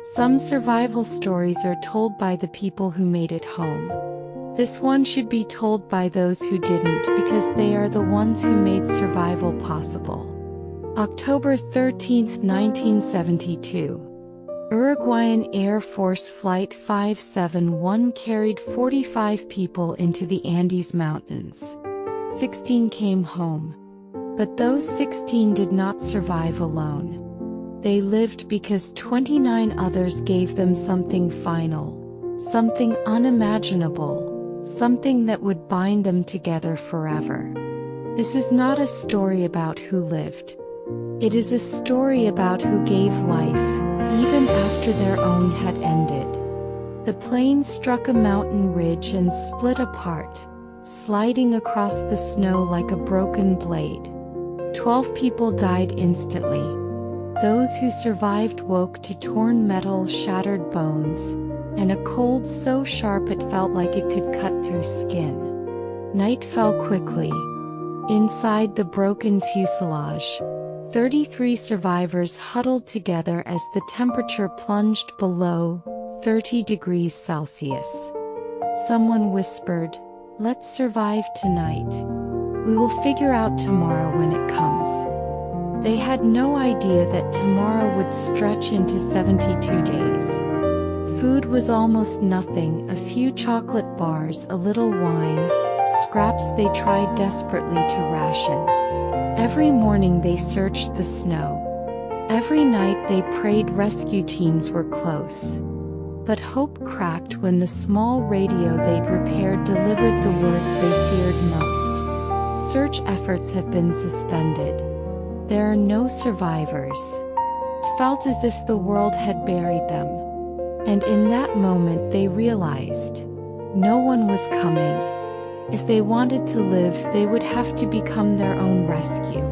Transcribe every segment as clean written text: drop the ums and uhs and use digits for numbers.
Some survival stories are told by the people who made it home. This one should be told by those who didn't because they are the ones who made survival possible. October 13, 1972. Uruguayan Air Force Flight 571 carried 45 people into the Andes Mountains. 16 came home. But those 16 did not survive alone. They lived because 29 others gave them something final, something unimaginable, something that would bind them together forever. This is not a story about who lived. It is a story about who gave life, even after their own had ended. The plane struck a mountain ridge and split apart, sliding across the snow like a broken blade. 12 people died instantly. Those who survived woke to torn metal, shattered bones, and a cold so sharp it felt like it could cut through skin. Night fell quickly. Inside the broken fuselage, 33 survivors huddled together as the temperature plunged below 30 degrees Celsius. Someone whispered, "Let's survive tonight. We will figure out tomorrow when it comes." They had no idea that tomorrow would stretch into 72 days. Food was almost nothing, a few chocolate bars, a little wine, scraps they tried desperately to ration. Every morning they searched the snow. Every night they prayed rescue teams were close. But hope cracked when the small radio they'd repaired delivered the words they feared most. Search efforts have been suspended. There are no survivors. It felt as if the world had buried them. And in that moment they realized no one was coming. If they wanted to live, they would have to become their own rescue.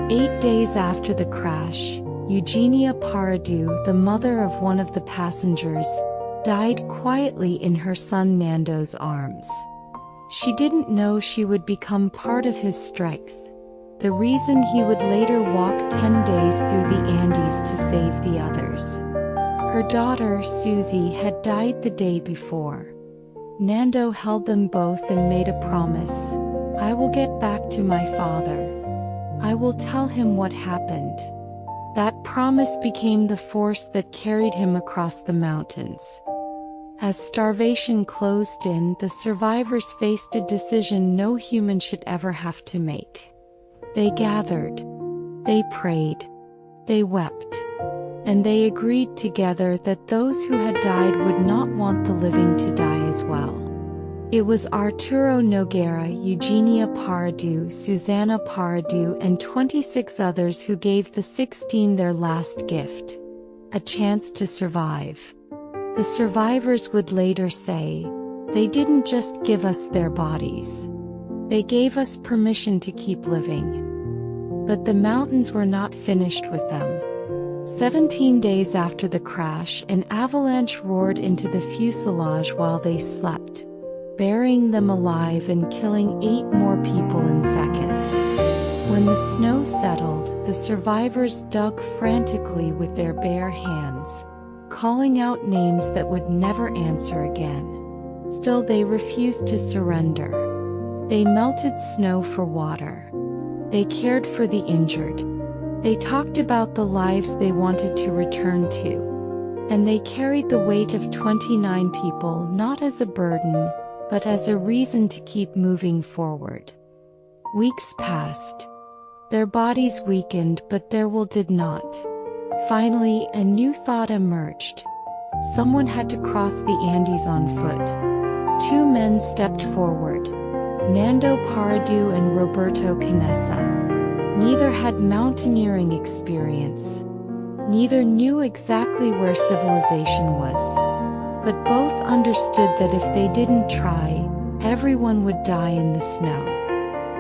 8 days after the crash, Eugenia Paradu, the mother of one of the passengers, died quietly in her son Nando's arms. She didn't know she would become part of his strength, the reason he would later walk 10 days through the Andes to save the others. Her daughter, Susie, had died the day before. Nando held them both and made a promise. "I will get back to my father. I will tell him what happened." That promise became the force that carried him across the mountains. As starvation closed in, the survivors faced a decision no human should ever have to make. They gathered. They prayed. They wept. And they agreed together that those who had died would not want the living to die as well. It was Arturo Noguera, Eugenia Paradu, Susana Paradu, and 26 others who gave the 16 their last gift, a chance to survive. The survivors would later say, "They didn't just give us their bodies. They gave us permission to keep living." But the mountains were not finished with them. 17 days after the crash, an avalanche roared into the fuselage while they slept, burying them alive and killing 8 more people in seconds. When the snow settled, the survivors dug frantically with their bare hands, calling out names that would never answer again. Still, they refused to surrender. They melted snow for water. They cared for the injured. They talked about the lives they wanted to return to. And they carried the weight of 29 people not as a burden, but as a reason to keep moving forward. Weeks passed. Their bodies weakened, but their will did not. Finally, a new thought emerged. Someone had to cross the Andes on foot. 2 men stepped forward. Nando Paradu and Roberto Canessa. Neither had mountaineering experience. Neither knew exactly where civilization was. But both understood that if they didn't try, everyone would die in the snow.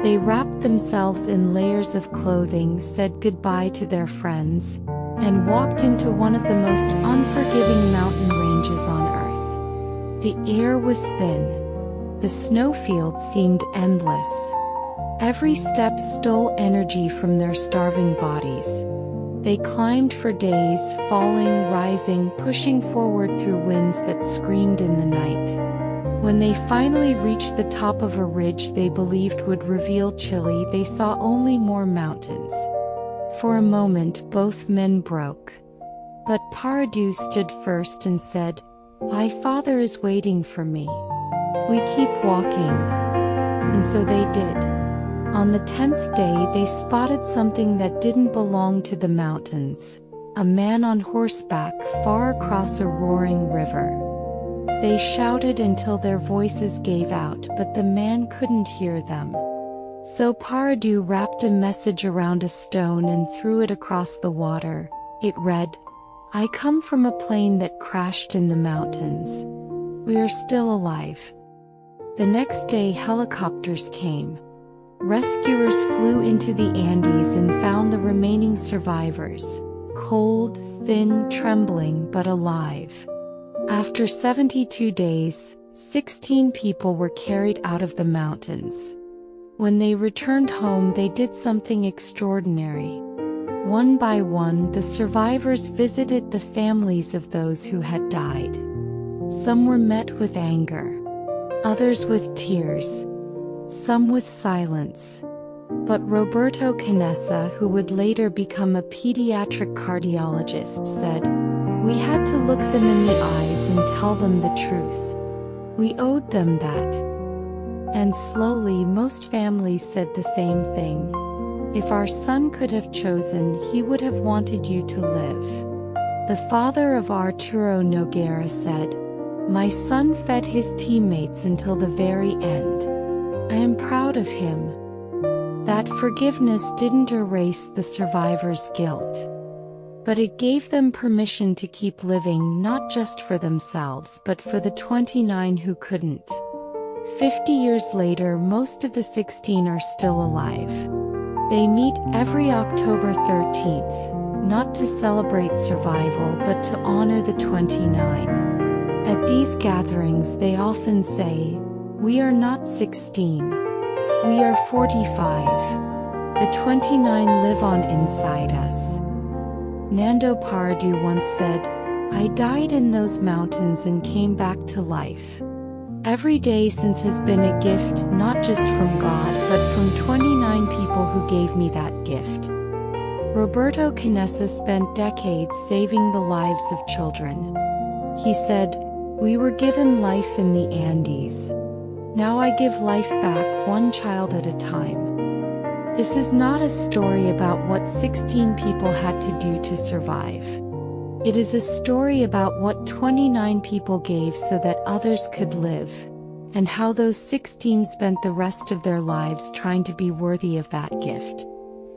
They wrapped themselves in layers of clothing, said goodbye to their friends, and walked into one of the most unforgiving mountain ranges on Earth. The air was thin. The snowfield seemed endless. Every step stole energy from their starving bodies. They climbed for days, falling, rising, pushing forward through winds that screamed in the night. When they finally reached the top of a ridge they believed would reveal Chile, they saw only more mountains. For a moment both men broke. But Paradu stood first and said, "My father is waiting for me. We keep walking." And so they did. On the 10th day they spotted something that didn't belong to the mountains. A man on horseback far across a roaring river. They shouted until their voices gave out, but the man couldn't hear them. So Paradu wrapped a message around a stone and threw it across the water. It read, "I come from a plane that crashed in the mountains. We are still alive." The next day helicopters came. Rescuers flew into the Andes and found the remaining survivors, cold, thin, trembling, but alive. After 72 days, 16 people were carried out of the mountains. When they returned home they did something extraordinary. One by one the survivors visited the families of those who had died. Some were met with anger, others with tears, some with silence. But Roberto Canessa, who would later become a pediatric cardiologist, said, "We had to look them in the eyes and tell them the truth. We owed them that." And slowly most families said the same thing. "If our son could have chosen, he would have wanted you to live." The father of Arturo Noguera said, "My son fed his teammates until the very end. I am proud of him." That forgiveness didn't erase the survivors' guilt, but it gave them permission to keep living, not just for themselves but for the 29 who couldn't. 50 years later most of the 16 are still alive. They meet every October 13th, not to celebrate survival but to honor the 29. At these gatherings they often say, "We are not 16. We are 45. The 29 live on inside us." Nando Paradu once said, "I died in those mountains and came back to life. Every day since has been a gift, not just from God but from 29 people who gave me that gift." Roberto Canessa spent decades saving the lives of children. He said, "We were given life in the Andes. Now I give life back, one child at a time." This is not a story about what 16 people had to do to survive. It is a story about what 29 people gave so that others could live, and how those 16 spent the rest of their lives trying to be worthy of that gift.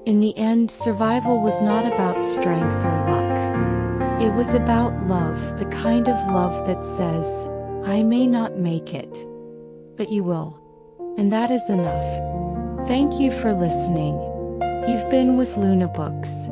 In the end, survival was not about strength or luck. It was about love, the kind of love that says, "I may not make it, but you will." And that is enough. Thank you for listening. You've been with Lunabooks.